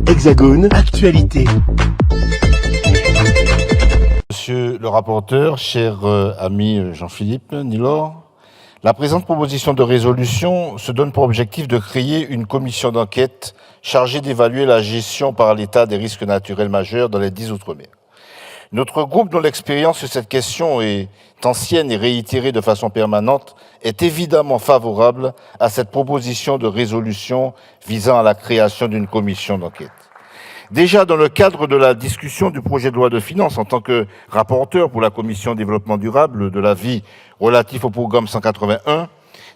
Hexagone Actualité. Monsieur le rapporteur, cher ami Jean-Philippe Nilor, la présente proposition de résolution se donne pour objectif de créer une commission d'enquête chargée d'évaluer la gestion par l'État des risques naturels majeurs dans les 10 Outre-mer. Notre groupe, dont l'expérience sur cette question est ancienne et réitérée de façon permanente, est évidemment favorable à cette proposition de résolution visant à la création d'une commission d'enquête. Déjà, dans le cadre de la discussion du projet de loi de finances, en tant que rapporteur pour la Commission développement durable de l'avis relatif au programme 181,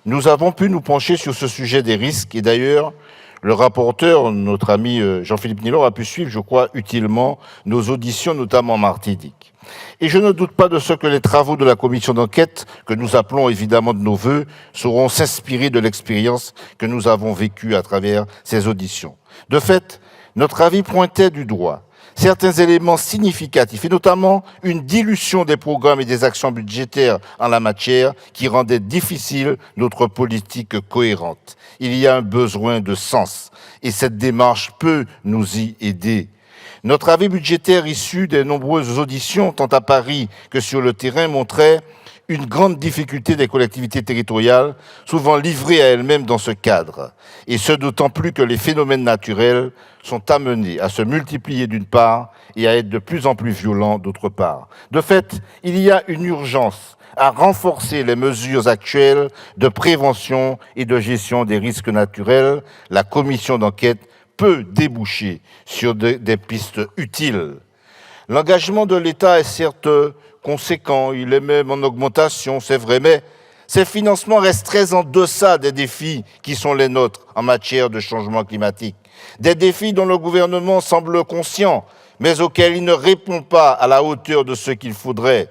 nous avons pu nous pencher sur ce sujet des risques. Et d'ailleurs, le rapporteur, notre ami Jean-Philippe Nilor, a pu suivre, je crois, utilement nos auditions, notamment en Martinique. Et je ne doute pas de ce que les travaux de la commission d'enquête, que nous appelons évidemment de nos vœux, sauront s'inspirer de l'expérience que nous avons vécue à travers ces auditions. De fait, notre avis pointait du doigt certains éléments significatifs, et notamment une dilution des programmes et des actions budgétaires en la matière qui rendait difficile notre politique cohérente. Il y a un besoin de sens, et cette démarche peut nous y aider. Notre avis budgétaire issu des nombreuses auditions, tant à Paris que sur le terrain, montrait une grande difficulté des collectivités territoriales, souvent livrées à elles-mêmes dans ce cadre, et ce d'autant plus que les phénomènes naturels sont amenés à se multiplier d'une part et à être de plus en plus violents d'autre part. De fait, il y a une urgence à renforcer les mesures actuelles de prévention et de gestion des risques naturels. La commission d'enquête peut déboucher sur des pistes utiles. L'engagement de l'État est certes conséquent, il est même en augmentation, c'est vrai, mais ces financements restent très en deçà des défis qui sont les nôtres en matière de changement climatique. Des défis dont le gouvernement semble conscient, mais auxquels il ne répond pas à la hauteur de ce qu'il faudrait.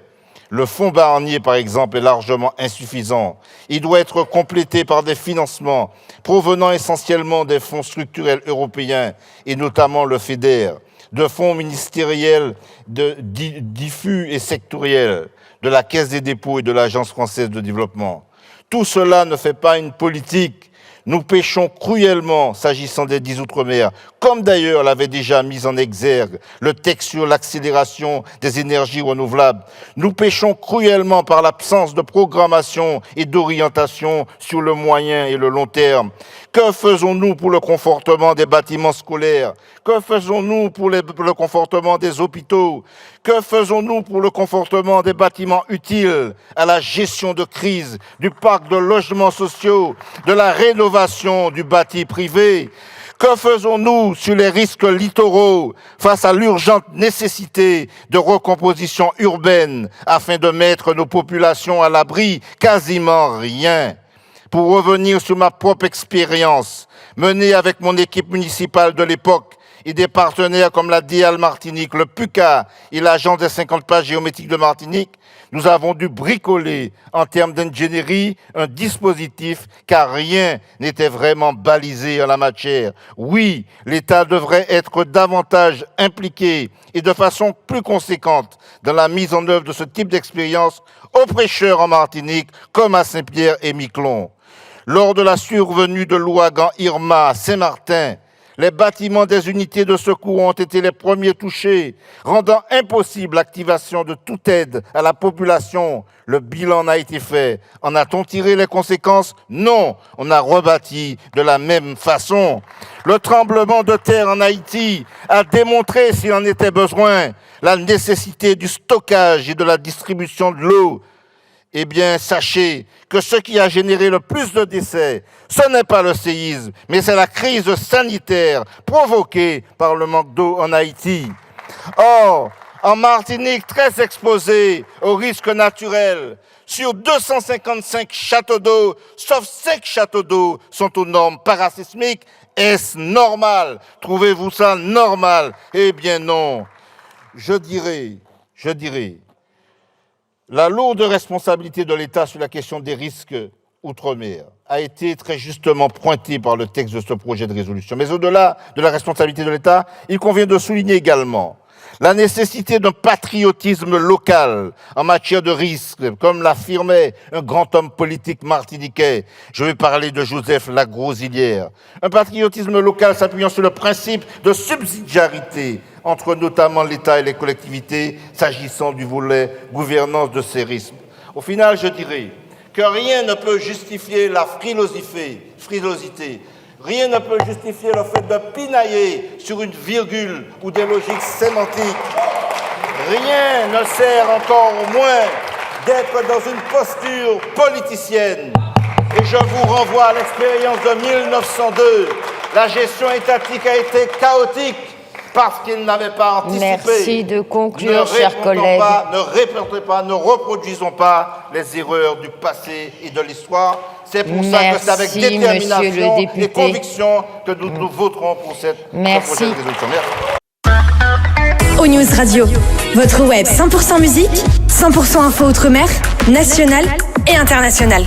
Le fonds Barnier, par exemple, est largement insuffisant. Il doit être complété par des financements provenant essentiellement des fonds structurels européens, et notamment le FEDER, de fonds ministériels diffus et sectoriels, de la Caisse des dépôts et de l'Agence française de développement. Tout cela ne fait pas une politique. Nous péchons cruellement s'agissant des 10 Outre-mer, comme d'ailleurs l'avait déjà mis en exergue le texte sur l'accélération des énergies renouvelables. Nous péchons cruellement par l'absence de programmation et d'orientation sur le moyen et le long terme. Que faisons-nous pour le confortement des bâtiments scolaires? Que faisons-nous pour le confortement des hôpitaux? Que faisons-nous pour le confortement des bâtiments utiles à la gestion de crise, du parc de logements sociaux, de la rénovation du bâti privé? Que faisons-nous sur les risques littoraux face à l'urgente nécessité de recomposition urbaine afin de mettre nos populations à l'abri? Quasiment rien. Pour revenir sur ma propre expérience, menée avec mon équipe municipale de l'époque et des partenaires comme la DIAL Martinique, le PUCA et l'Agence des 50 plages géométriques de Martinique, nous avons dû bricoler en termes d'ingénierie un dispositif car rien n'était vraiment balisé en la matière. Oui, l'État devrait être davantage impliqué et de façon plus conséquente dans la mise en œuvre de ce type d'expérience aux prêcheurs en Martinique comme à Saint-Pierre et Miquelon. Lors de la survenue de l'ouragan Irma à Saint-Martin, les bâtiments des unités de secours ont été les premiers touchés, rendant impossible l'activation de toute aide à la population. Le bilan a été fait. En a-t-on tiré les conséquences? Non, on a rebâti de la même façon. Le tremblement de terre en Haïti a démontré, s'il en était besoin, la nécessité du stockage et de la distribution de l'eau. Eh bien, sachez que ce qui a généré le plus de décès, ce n'est pas le séisme, mais c'est la crise sanitaire provoquée par le manque d'eau en Haïti. Or, en Martinique, très exposée aux risques naturels, sur 255 châteaux d'eau, sauf 5 châteaux d'eau sont aux normes parasismiques. Est-ce normal? Trouvez-vous ça normal? Eh bien non. Je dirais, la lourde responsabilité de l'État sur la question des risques outre-mer a été très justement pointée par le texte de ce projet de résolution. Mais au-delà de la responsabilité de l'État, il convient de souligner également La nécessité d'un patriotisme local en matière de risque, comme l'affirmait un grand homme politique martiniquais. Je vais parler de Joseph Lagrosilière. Un patriotisme local s'appuyant sur le principe de subsidiarité entre notamment l'État et les collectivités, s'agissant du volet gouvernance de ces risques. Au final, je dirais que rien ne peut justifier la frilosité. Rien ne peut justifier le fait de pinailler sur une virgule ou des logiques sémantiques. Rien ne sert encore moins d'être dans une posture politicienne. Et je vous renvoie à l'expérience de 1902. La gestion étatique a été chaotique parce qu'il n'avait pas anticipé. Merci de conclure, chers collègues. Ne reproduisons pas les erreurs du passé et de l'histoire. C'est pour ça que c'est avec détermination et conviction que nous voterons pour cette proposition de résolution. Merci. O-News Radio, votre web 100% musique, 100% info outre-mer, nationale et internationale.